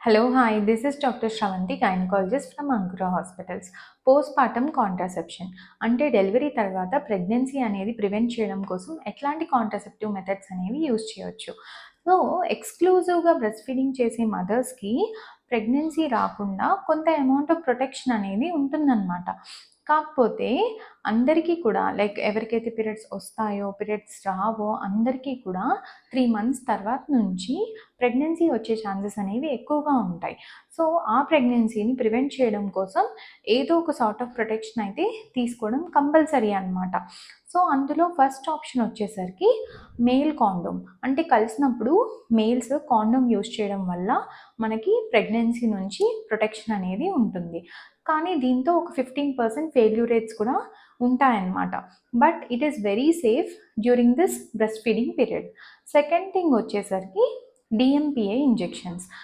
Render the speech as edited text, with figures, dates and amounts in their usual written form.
Hello, hi, this is Dr. Shravanti, gynecologist from Ankura Hospitals. Postpartum contraception అంటే delivery తర్వాత pregnancy అనేది prevent చేయడం కోసం ఎట్లాంటి కాంట్రాసెప్టివ్ మెథడ్స్ అనేవి యూజ్ చేయొచ్చు. సో ఎక్స్క్లూజివ్గా బ్రెస్ట్ ఫీడింగ్ చేసే మదర్స్కి ప్రెగ్నెన్సీ రాకుండా కొంత అమౌంట్ ఆఫ్ ప్రొటెక్షన్ అనేది ఉంటుందన్నమాట. కాకపోతే అందరికీ కూడా లైక్ ఎవరికైతే పీరియడ్స్ వస్తాయో పీరియడ్స్ రావో అందరికీ కూడా 3 months తర్వాత నుంచి ప్రెగ్నెన్సీ వచ్చే ఛాన్సెస్ అనేవి ఎక్కువగా ఉంటాయి. సో ఆ ప్రెగ్నెన్సీని ప్రివెంట్ చేయడం కోసం ఏదో ఒక సార్ట్ ఆఫ్ ప్రొటెక్షన్ అయితే తీసుకోవడం కంపల్సరీ అనమాట. సో అందులో ఫస్ట్ ఆప్షన్ వచ్చేసరికి మేల్ కాండోమ్. అంటే కలిసినప్పుడు మేల్స్ కాండోమ్ యూజ్ చేయడం వల్ల మనకి ప్రెగ్నెన్సీ నుంచి ప్రొటెక్షన్ అనేది ఉంటుంది. కానీ దీంతో ఒక 15% ఫెయిల్యూర్ రేట్స్ కూడా ఉంటాయన్నమాట. But it is very safe during this breast feeding period. Second thing వచ్చేసరికి డిఎంపిఏ ఇంజెక్షన్స్.